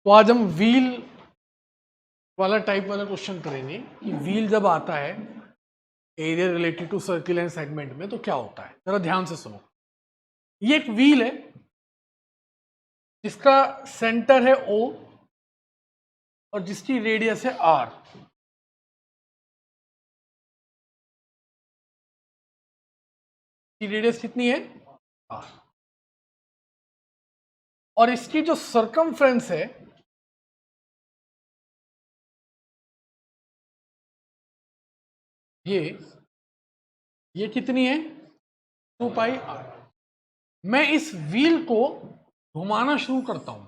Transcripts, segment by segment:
तो आज हम व्हील वाला टाइप वाला क्वेश्चन करेंगे कि व्हील जब आता है area related to circle and segment में तो क्या होता है। जरा ध्यान से सुनो। ये एक व्हील है जिसका सेंटर है O और जिसकी रेडियस है R। की रेडियस कितनी है? R। और इसकी जो सर्कमफ्रेंस है ये कितनी है? 2 पाई R। मैं इस व्हील को घुमाना शुरू करता हूं,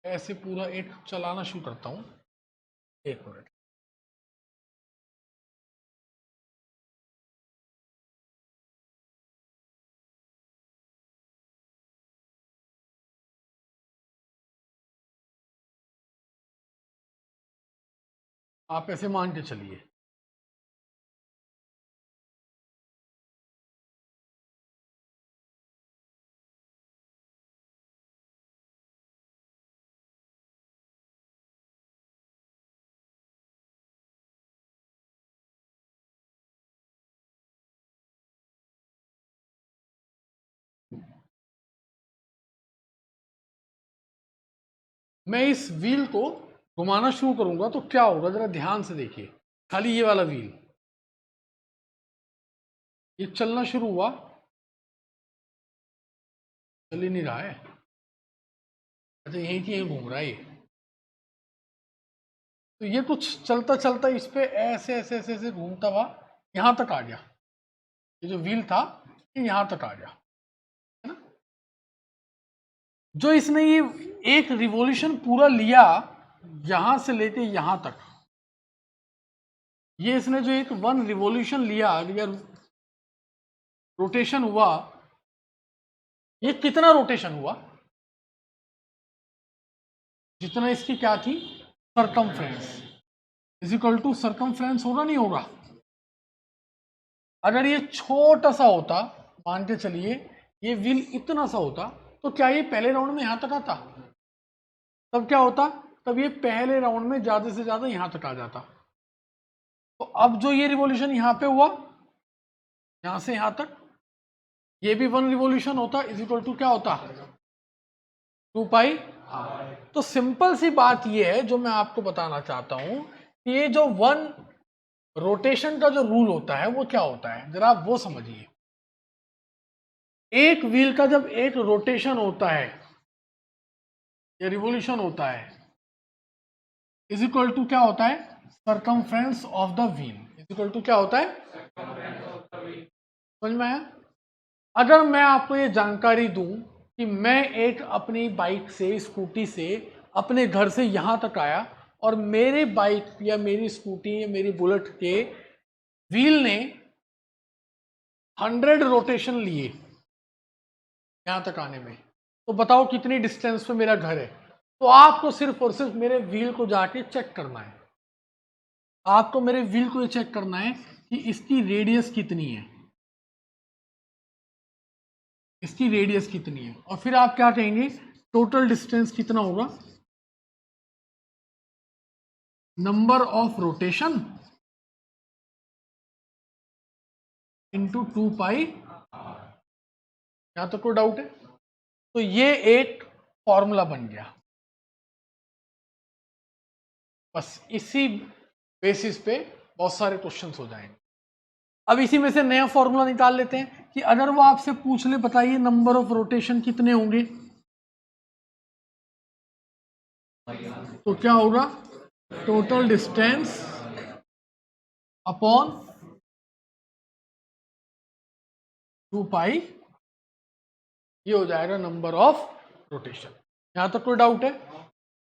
ऐसे पूरा एक चलाना शुरू करता हूं। एक मिनट, आप ऐसे मान के चलिए। मैं इस व्हील को घुमाना शुरू करूंगा तो क्या होगा, जरा ध्यान से देखिए। खाली ये वाला व्हील, ये चलना शुरू हुआ, चल ही नहीं रहा है। अच्छा, यहीं की यहीं घूम रहा है ये। तो ये कुछ चलता चलता इस पे ऐसे ऐसे ऐसे ऐसे घूमता हुआ यहां तक आ गया। ये जो व्हील था ये यहां तक आ गया, है ना। जो इसने ये एक रिवॉल्यूशन पूरा लिया यहां से लेके यहां तक, ये इसने जो एक वन रिवॉल्यूशन लिया या रोटेशन हुआ, ये कितना रोटेशन हुआ? जितना इसकी क्या थी? Circumference is equal to circumference होगा नहीं होगा? अगर ये छोटा सा होता, मान के चलिए ये व्हील इतना सा होता, तो क्या ये पहले राउंड में यहां तक आता? तब क्या होता? तब ये पहले राउंड में ज्यादा से ज्यादा यहां तक आ जाता। तो अब जो ये रिवॉल्यूशन यहां पे हुआ, यहां से यहां तक, ये भी वन रिवॉल्यूशन होता, इज इक्वल टू क्या होता? 2 पाई। तो सिंपल सी बात ये है जो मैं आपको बताना चाहता हूं कि ये जो वन रोटेशन का जो रूल होता है वो क्या होता है, जरा आप वो समझिए। एक व्हील का जब एक रोटेशन होता है या रिवॉल्यूशन होता है, इज इक्वल टू क्या होता है? Circumference of the wheel is equal to क्या होता है? समझ में आया? अगर मैं आपको ये जानकारी दूं कि मैं एक अपनी बाइक से, स्कूटी से अपने घर से यहां तक आया और मेरे बाइक या मेरी स्कूटी या मेरी बुलेट के व्हील ने 100 रोटेशन लिए यहां तक आने में, तो बताओ कितनी डिस्टेंस पे मेरा घर है। तो आपको सिर्फ और सिर्फ मेरे व्हील को जाके चेक करना है। आपको मेरे व्हील को ये चेक करना है कि इसकी रेडियस कितनी है, इसकी रेडियस कितनी है, और फिर आप क्या कहेंगे? टोटल डिस्टेंस कितना होगा? नंबर ऑफ रोटेशन इंटू 2 पाई। यहां तक कोई डाउट है? तो ये एक फॉर्मूला बन गया। बस इसी बेसिस पे बहुत सारे क्वेश्चंस हो जाएंगे। अब इसी में से नया फॉर्मूला निकाल लेते हैं कि अगर वो आपसे पूछ ले, बताइए नंबर ऑफ रोटेशन कितने होंगे, तो क्या होगा? टोटल डिस्टेंस अपॉन 2 पाई, ये हो जाएगा नंबर ऑफ रोटेशन। यहां तक कोई डाउट है?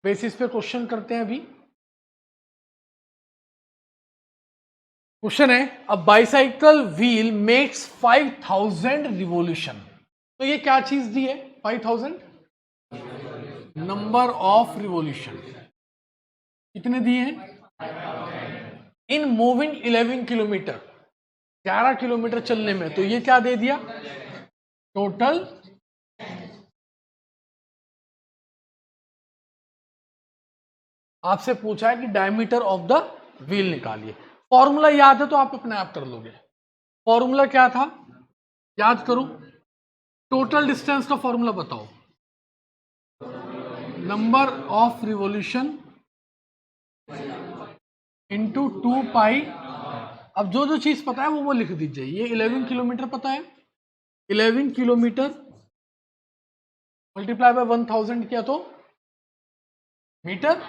बेसिस पे क्वेश्चन करते हैं अभी। क्वेश्चन है, अ बाइसाइकिल व्हील मेक्स 5000 रिवॉल्यूशन। तो ये क्या चीज दी है? 5000 नंबर ऑफ रिवॉल्यूशन कितने दिए हैं? In moving 11 kilometre. 11 किलोमीटर चलने में, तो ये क्या दे दिया, टोटल आपसे पूछा है कि डायमीटर ऑफ द व्हील निकालिए। फॉर्मूला याद है तो आप अपने आप कर लोगे। फॉर्मूला क्या था, याद करो, टोटल डिस्टेंस का फॉर्मूला बताओ, नंबर ऑफ रिवॉल्यूशन इंटू 2 पाई। अब जो जो चीज पता है वो लिख दीजिए। ये 11 किलोमीटर पता है, 11 किलोमीटर मल्टीप्लाई बाय 1000 किया तो मीटर।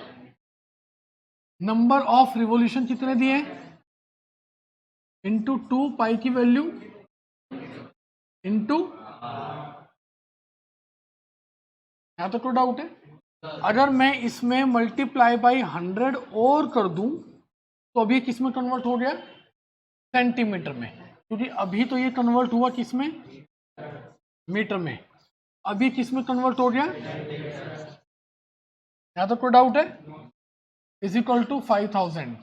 नंबर ऑफ रिवॉल्यूशन कितने दिए, इंटू 2 पाई की वैल्यू इंटू, यहां तक कोई डाउट है? अगर मैं इसमें मल्टीप्लाई बाई 100 और कर दूं तो अभी किस में कन्वर्ट हो गया, सेंटीमीटर में, क्योंकि अभी तो ये कन्वर्ट हुआ किस में, मीटर में। अभी किस में कन्वर्ट हो गया, यहां तक कोई डाउट है? Is equal to 5000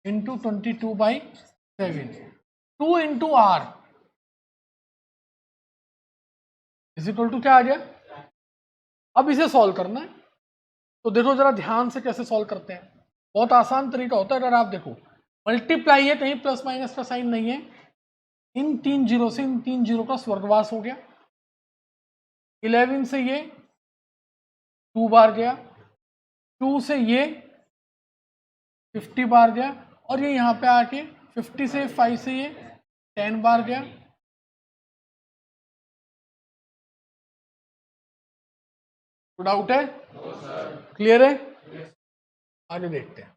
into 22/7, 2 into r is equal to क्या आ गया। अब इसे सॉल्व करना है, तो देखो जरा ध्यान से कैसे सॉल्व करते हैं। बहुत आसान तरीका होता है। अगर आप देखो मल्टीप्लाई है, कहीं प्लस माइनस का साइन नहीं है, इन 3 जीरो से इन 3 जीरो का स्वर्गवास हो गया। 11 से ये 2 बार गया, 2 से ये 50 बार गया, और ये यहाँ पे आके 50 से 5 से ये 10 बार गया। डाउट है? क्लियर है? आगे देखते हैं।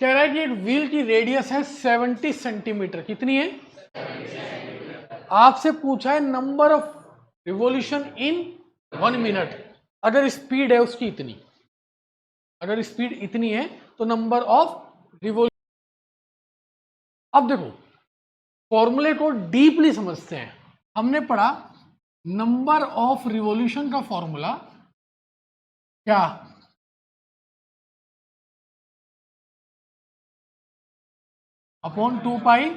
कह रहा है कि एक व्हील की रेडियस है 70 सेंटीमीटर। कितनी है? आपसे पूछा है number of revolution in 1 minute. अगर स्पीड है उसकी इतनी, अगर स्पीड इतनी है तो नंबर ऑफ रिवॉल्यूशन। अब देखो फॉर्मूले को डीपली समझते हैं। हमने पढ़ा नंबर ऑफ रिवॉल्यूशन का फॉर्मूला क्या, अपॉन 2 पाई।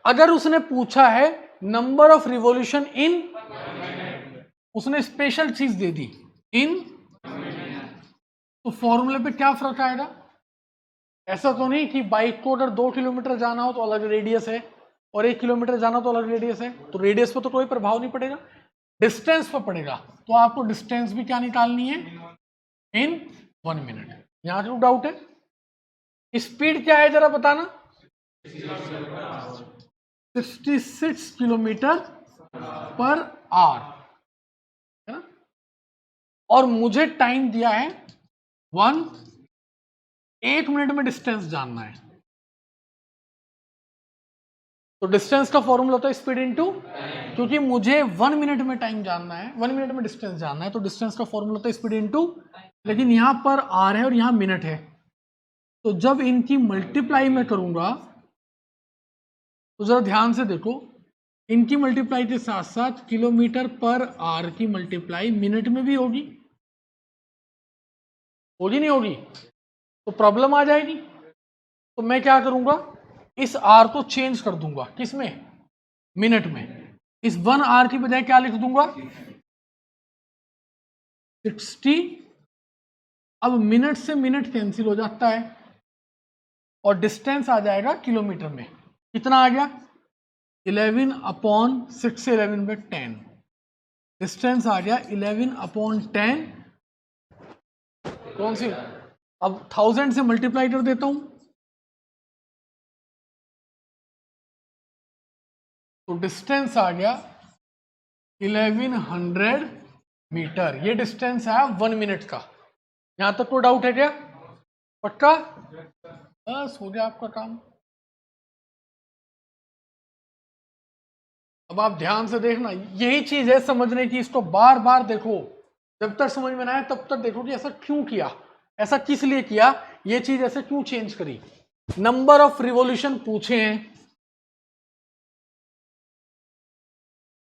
अगर उसने पूछा है नंबर ऑफ रिवॉल्यूशन इन, उसने स्पेशल चीज दे दी इन, तो फॉर्मूले पे क्या फर्क आएगा? ऐसा तो नहीं कि बाइक को अगर 2 किलोमीटर जाना हो तो अलग रेडियस है, और 1 किलोमीटर जाना तो अलग रेडियस है, तो रेडियस पर तो कोई प्रभाव नहीं पड़ेगा, डिस्टेंस पर पड़ेगा। तो आपको डिस्टेंस भी क्या निकालनी है, इन 1 मिनट। यहां कोई डाउट है? स्पीड क्या है जरा बताना, 66 किलोमीटर पर आवर, है ना। और मुझे टाइम दिया है 1 मिनट में डिस्टेंस जानना है। तो डिस्टेंस का फॉर्मूला होता है स्पीड इनटू, क्योंकि मुझे 1 मिनट में टाइम जानना है, 1 मिनट में डिस्टेंस जानना है, तो डिस्टेंस का फॉर्मूला होता है स्पीड इनटू। लेकिन यहां पर आर है और यहां मिनट है, तो जब इनकी मल्टीप्लाई में करूंगा तो जरा ध्यान से देखो, इनकी मल्टीप्लाई के साथ साथ किलोमीटर पर आर की मल्टीप्लाई मिनट में भी होगी, होगी नहीं होगी? तो प्रॉब्लम आ जाएगी। तो मैं क्या करूंगा, इस आर को चेंज कर दूंगा, किस में, मिनट में। इस 1 आर की बजाय क्या लिख दूंगा, 60। अब मिनट से मिनट कैंसिल हो जाता है और डिस्टेंस आ जाएगा किलोमीटर में। कितना आ गया, 11/6 से 11/10, डिस्टेंस आ गया 11/10। कौन सी, अब 1000 से मल्टीप्लाई कर देता हूं, तो डिस्टेंस आ गया 1100 मीटर। ये डिस्टेंस है 1 मिनट का। यहां तक कोई डाउट है क्या? पक्का? बस हो गया आपका काम। अब आप ध्यान से देखना, यही चीज है समझने की, इसको बार बार देखो, जब तक समझ में ना आए तब तक देखो कि ऐसा क्यों किया, ऐसा किस लिए किया, ये चीज ऐसे क्यों चेंज करी। नंबर ऑफ रिवॉल्यूशन पूछे हैं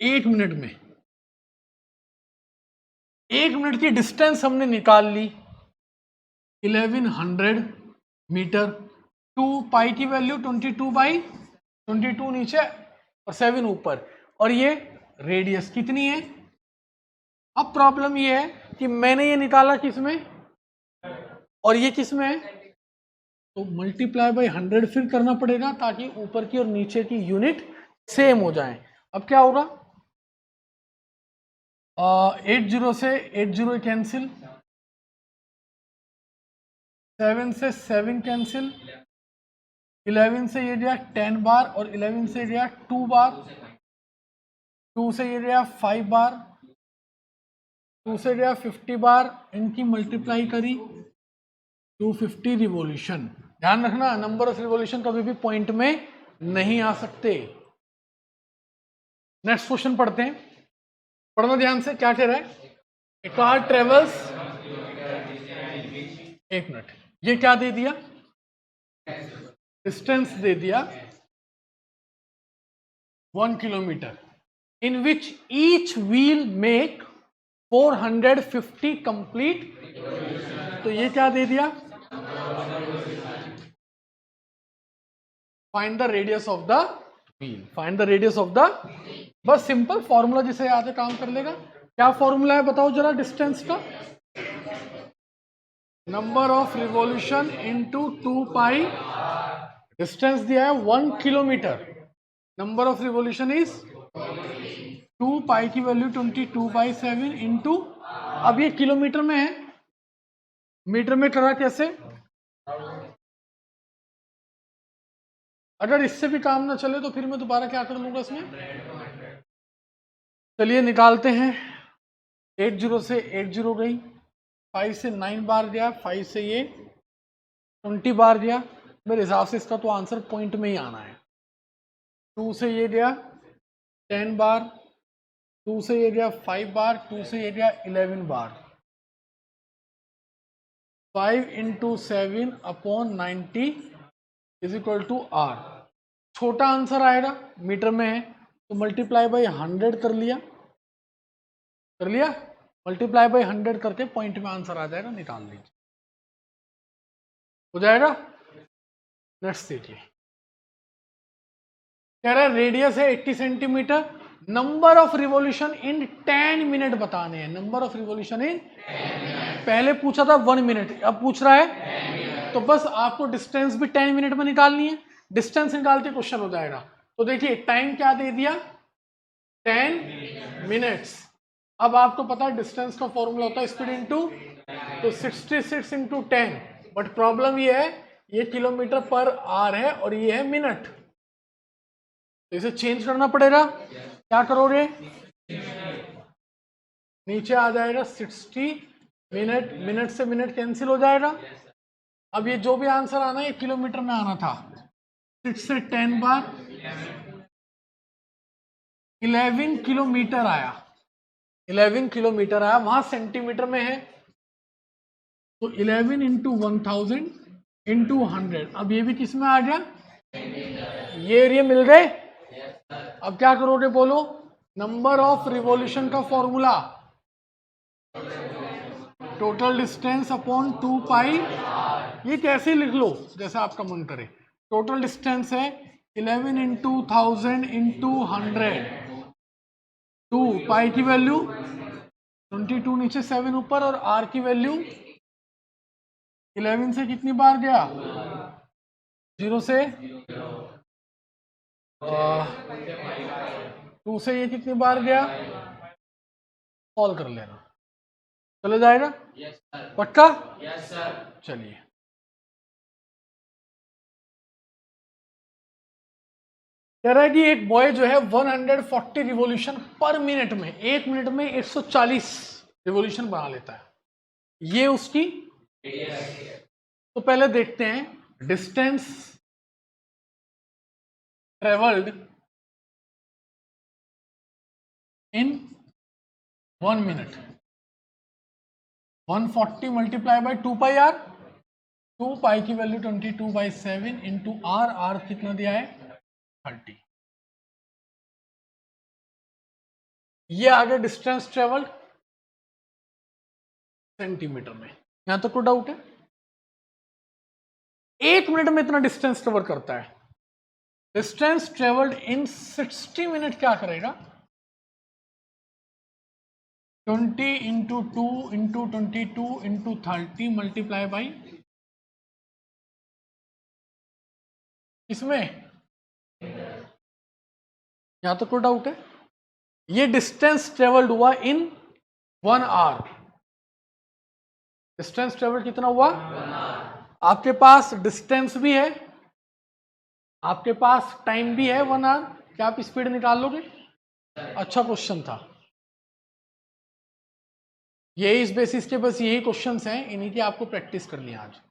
1 मिनट में, 1 मिनट की डिस्टेंस हमने निकाल ली 1100 मीटर, 2 पाई की वैल्यू 22/7, 22 नीचे और 7 ऊपर, और ये रेडियस कितनी है। अब प्रॉब्लम ये है कि मैंने ये निकाला किसमें और ये किसमें है, तो मल्टीप्लाई बाय 100 फिर करना पड़ेगा ताकि ऊपर की और नीचे की यूनिट सेम हो जाए। अब क्या होगा, 80 से 80 कैंसिल, 7 से 7 कैंसिल, 11 से ये दिया 10 बार और 11 से दिया 2 बार, 2 से ये दिया 5 बार, 2 से दिया 50 बार, इनकी मल्टीप्लाई करी 250 रिवॉल्यूशन। ध्यान रखना नंबर ऑफ रिवॉल्यूशन कभी भी पॉइंट में नहीं आ सकते। नेक्स्ट क्वेश्चन पढ़ते हैं, पढ़ना ध्यान से, क्या कह रहा है, ए कार ट्रेवल्स, एक मिनट, ये क्या दे दिया, डिस्टेंस दे दिया 1 kilometre, in which each wheel make 450 complete, तो ये क्या दे दिया, find the radius of the wheel, find the radius of the, बस सिंपल फॉर्मूला जिसे याद है काम कर लेगा। क्या फॉर्मूला है बताओ जरा डिस्टेंस का, number of revolution into 2 pi, distance दिया है 1 kilometre, number of revolution is 2 pi की वैल्यू 22/7 इंटू, अब ये किलोमीटर में है, मीटर में करा कैसे, अगर इससे भी काम ना चले तो फिर मैं दोबारा क्या कर लूंगा इसमें, चलिए निकालते हैं, 80 से 80 गई, 5 से 9 बार गया, 5 से ये 20 बार गया, मेरे हिसाब से इसका तो आंसर पॉइंट में ही आना है। 2 से ये गया 10 बार, 2 से ये गया 5 बार, 2 से ये गया 11 बार, 5 into 7 upon 90 is equal to r. छोटा आंसर आएगा, मीटर में है तो मल्टीप्लाई बाई 100 कर लिया, मल्टीप्लाई बाई 100 करके पॉइंट में आंसर आ जाएगा, निकाल लीजिए, हो जाएगा। नेक्स्ट देखिए, कह रहा है रेडियस है 80 centimetre, number of revolution in 10 minute बताने हैं, नंबर ऑफ रिवॉल्यूशन इन, पहले पूछा था 1 मिनट, अब पूछ रहा है, तो बस आपको डिस्टेंस भी 10 मिनट में निकालनी है, डिस्टेंस निकाल के क्वेश्चन हो जाएगा। तो देखिए टाइम क्या दे दिया, 10 मिनट्स। अब आपको पता है डिस्टेंस का फॉर्मूला होता है स्पीड इनटू, तो 66 इंटू 10, बट प्रॉब्लम ये है ये किलोमीटर पर आवर है और ये है मिनट, तो इसे चेंज करना पड़ेगा। क्या करोगे, नीचे आ जाएगा 60 मिनट, मिनट से मिनट कैंसिल हो जाएगा। अब ये जो भी आंसर आना है ये किलोमीटर में आना था, 6 से 10 बार 11 किलोमीटर आया, 11 किलोमीटर आया, वहां सेंटीमीटर में है तो 11 इंटू 1000 इंटू 100, अब ये भी किस में आ गया, ये एरिया मिल गए। अब क्या करोगे बोलो, नंबर ऑफ रिवॉल्यूशन का फॉर्मूला टोटल डिस्टेंस अपॉन 2 पाई, ये कैसे लिख लो जैसे आपका मन करे, टोटल डिस्टेंस है 11 इंटू 1000 इंटू 100, 2 पाई की वैल्यू 22 नीचे 7 ऊपर, और आर की वैल्यू 11 से कितनी बार गया, 0 से 2 से ये कितनी बार गया, सॉल्व कर लेना, चले जाएगा, पक्का, चलिए। कह रहा है कि एक बॉय जो है 140 रिवॉल्यूशन पर मिनट में, एक मिनट में 140 रिवॉल्यूशन बना लेता है, ये उसकी, तो पहले देखते हैं distance travelled in 1 minute, 140 multiply by 2 pi r, 2 pi की वैल्यू 22/7 इंटू आर, आर कितना दिया है 30, ये आ गया डिस्टेंस ट्रेवल्ड सेंटीमीटर में। यहां तक कोई डाउट है, एक मिनट में इतना डिस्टेंस कवर करता है, डिस्टेंस ट्रेवल्ड इन 60 मिनट क्या करेगा, 20 into 2 into 22 into 30 multiply by, इसमें यहां तक कोई डाउट है? ये डिस्टेंस ट्रेवल्ड हुआ इन 1 आवर। डिस्टेंस ट्रेवल कितना हुआ? आपके पास डिस्टेंस भी है, आपके पास टाइम भी है 1 आवर, क्या आप स्पीड निकाल लोगे? अच्छा क्वेश्चन था ये। इस बेसिस के बस यही क्वेश्चंस हैं, इन्हीं की आपको प्रैक्टिस करनी है आज।